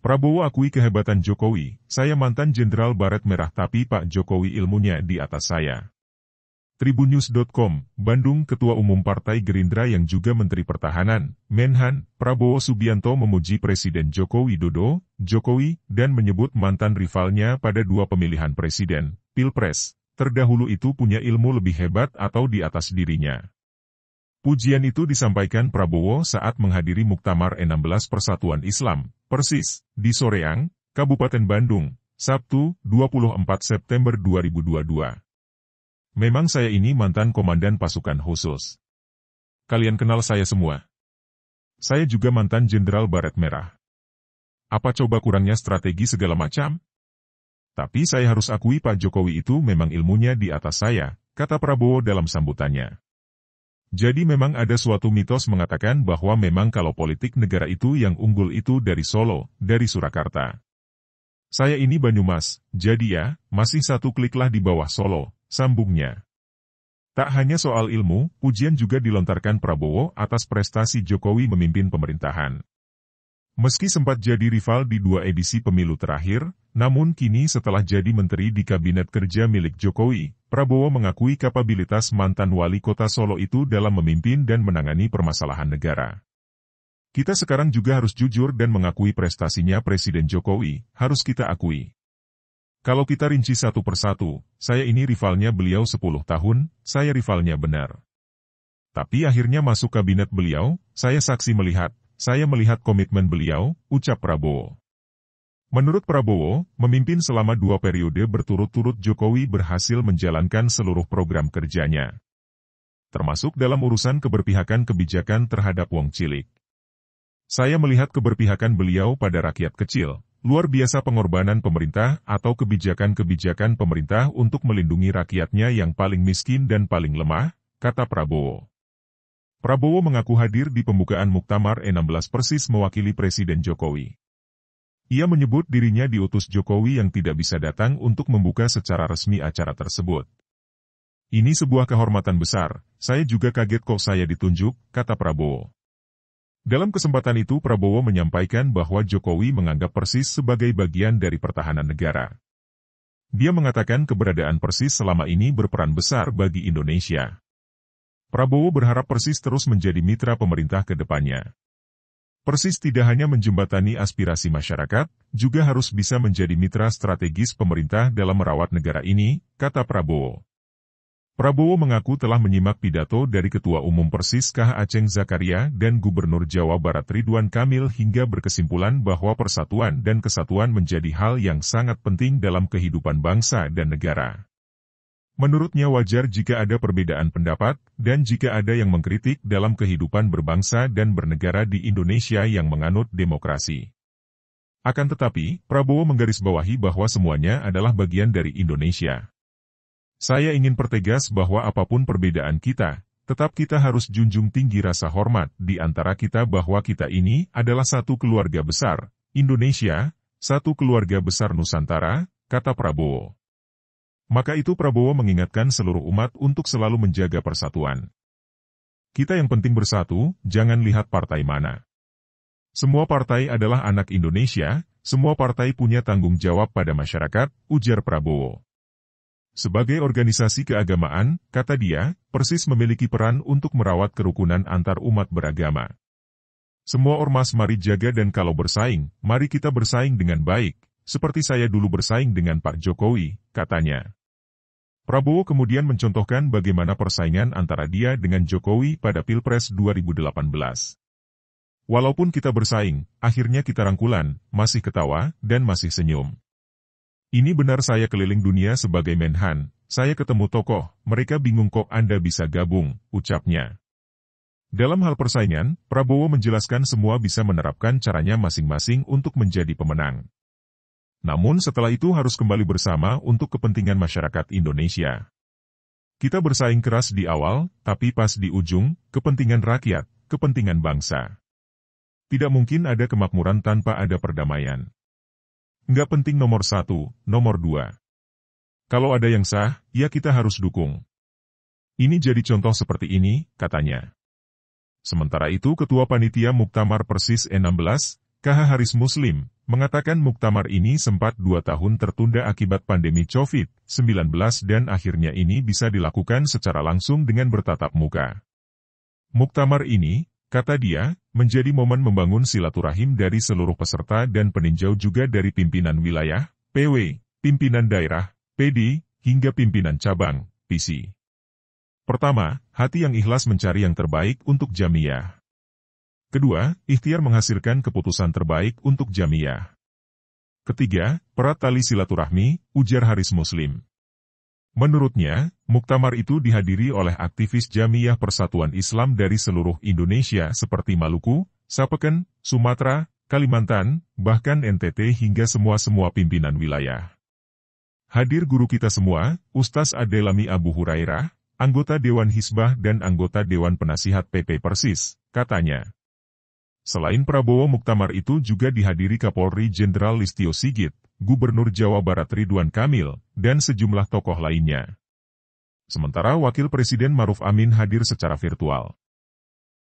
Prabowo akui kehebatan Jokowi, saya mantan Jenderal Baret Merah tapi Pak Jokowi ilmunya di atas saya. Tribunnews.com, Bandung. Ketua Umum Partai Gerindra yang juga Menteri Pertahanan, Menhan, Prabowo Subianto memuji Presiden Joko Widodo, Jokowi, dan menyebut mantan rivalnya pada dua pemilihan presiden, Pilpres, terdahulu itu punya ilmu lebih hebat atau di atas dirinya. Pujian itu disampaikan Prabowo saat menghadiri Muktamar 16 Persatuan Islam, Persis, di Soreang, Kabupaten Bandung, Sabtu, 24 September 2022. Memang saya ini mantan komandan pasukan khusus. Kalian kenal saya semua. Saya juga mantan Jenderal Baret Merah. Apa coba kurangnya strategi segala macam? Tapi saya harus akui Pak Jokowi itu memang ilmunya di atas saya, kata Prabowo dalam sambutannya. Jadi memang ada suatu mitos mengatakan bahwa memang kalau politik negara itu yang unggul itu dari Solo, dari Surakarta. Saya ini Banyumas, jadi ya, masih satu kliklah di bawah Solo, sambungnya. Tak hanya soal ilmu, pujian juga dilontarkan Prabowo atas prestasi Jokowi memimpin pemerintahan. Meski sempat jadi rival di dua edisi pemilu terakhir, namun kini setelah jadi menteri di Kabinet Kerja milik Jokowi, Prabowo mengakui kapabilitas mantan wali kota Solo itu dalam memimpin dan menangani permasalahan negara. Kita sekarang juga harus jujur dan mengakui prestasinya Presiden Jokowi, harus kita akui. Kalau kita rinci satu persatu, saya ini rivalnya beliau 10 tahun, saya rivalnya benar. Tapi akhirnya masuk kabinet beliau, saya saksi melihat, saya melihat komitmen beliau, ucap Prabowo. Menurut Prabowo, memimpin selama 2 periode berturut-turut Jokowi berhasil menjalankan seluruh program kerjanya. Termasuk dalam urusan keberpihakan kebijakan terhadap wong cilik. Saya melihat keberpihakan beliau pada rakyat kecil, luar biasa pengorbanan pemerintah atau kebijakan-kebijakan pemerintah untuk melindungi rakyatnya yang paling miskin dan paling lemah, kata Prabowo. Prabowo mengaku hadir di pembukaan Muktamar 16 Persis mewakili Presiden Jokowi. Ia menyebut dirinya diutus Jokowi yang tidak bisa datang untuk membuka secara resmi acara tersebut. Ini sebuah kehormatan besar, saya juga kaget kok saya ditunjuk, kata Prabowo. Dalam kesempatan itu Prabowo menyampaikan bahwa Jokowi menganggap Persis sebagai bagian dari pertahanan negara. Dia mengatakan keberadaan Persis selama ini berperan besar bagi Indonesia. Prabowo berharap Persis terus menjadi mitra pemerintah ke depannya. Persis tidak hanya menjembatani aspirasi masyarakat, juga harus bisa menjadi mitra strategis pemerintah dalam merawat negara ini, kata Prabowo. Prabowo mengaku telah menyimak pidato dari Ketua Umum Persis Kah Aceng Zakaria dan Gubernur Jawa Barat Ridwan Kamil hingga berkesimpulan bahwa persatuan dan kesatuan menjadi hal yang sangat penting dalam kehidupan bangsa dan negara. Menurutnya wajar jika ada perbedaan pendapat, dan jika ada yang mengkritik dalam kehidupan berbangsa dan bernegara di Indonesia yang menganut demokrasi. Akan tetapi, Prabowo menggarisbawahi bahwa semuanya adalah bagian dari Indonesia. Saya ingin pertegas bahwa apapun perbedaan kita, tetap kita harus junjung tinggi rasa hormat di antara kita bahwa kita ini adalah satu keluarga besar, Indonesia, satu keluarga besar Nusantara, kata Prabowo. Maka itu Prabowo mengingatkan seluruh umat untuk selalu menjaga persatuan. Kita yang penting bersatu, jangan lihat partai mana. Semua partai adalah anak Indonesia, semua partai punya tanggung jawab pada masyarakat, ujar Prabowo. Sebagai organisasi keagamaan, kata dia, Persis memiliki peran untuk merawat kerukunan antar umat beragama. Semua ormas mari jaga dan kalau bersaing, mari kita bersaing dengan baik. Seperti saya dulu bersaing dengan Pak Jokowi, katanya. Prabowo kemudian mencontohkan bagaimana persaingan antara dia dengan Jokowi pada Pilpres 2018. Walaupun kita bersaing, akhirnya kita rangkulan, masih ketawa, dan masih senyum. Ini benar saya keliling dunia sebagai Menhan, saya ketemu tokoh, mereka bingung kok Anda bisa gabung, ucapnya. Dalam hal persaingan, Prabowo menjelaskan semua bisa menerapkan caranya masing-masing untuk menjadi pemenang. Namun setelah itu harus kembali bersama untuk kepentingan masyarakat Indonesia. Kita bersaing keras di awal, tapi pas di ujung, kepentingan rakyat, kepentingan bangsa. Tidak mungkin ada kemakmuran tanpa ada perdamaian. Nggak penting nomor 1, nomor 2. Kalau ada yang sah, ya kita harus dukung. Ini jadi contoh seperti ini, katanya. Sementara itu Ketua Panitia Muktamar Persis 16, KH Haris Muslim, mengatakan muktamar ini sempat 2 tahun tertunda akibat pandemi COVID-19 dan akhirnya ini bisa dilakukan secara langsung dengan bertatap muka. Muktamar ini, kata dia, menjadi momen membangun silaturahim dari seluruh peserta dan peninjau juga dari pimpinan wilayah, PW, pimpinan daerah, PD, hingga pimpinan cabang, PC. Pertama, hati yang ikhlas mencari yang terbaik untuk Jamiyah. Kedua, ikhtiar menghasilkan keputusan terbaik untuk Jamiyah. Ketiga, perat tali silaturahmi, ujar Haris Muslim. Menurutnya, muktamar itu dihadiri oleh aktivis Jamiyah Persatuan Islam dari seluruh Indonesia seperti Maluku, Sapeken, Sumatera, Kalimantan, bahkan NTT hingga semua pimpinan wilayah. Hadir guru kita semua, Ustaz Adelami Abu Hurairah, anggota Dewan Hisbah dan anggota Dewan Penasihat PP Persis, katanya. Selain Prabowo, muktamar itu juga dihadiri Kapolri Jenderal Listio Sigit, Gubernur Jawa Barat Ridwan Kamil, dan sejumlah tokoh lainnya. Sementara Wakil Presiden Maruf Amin hadir secara virtual.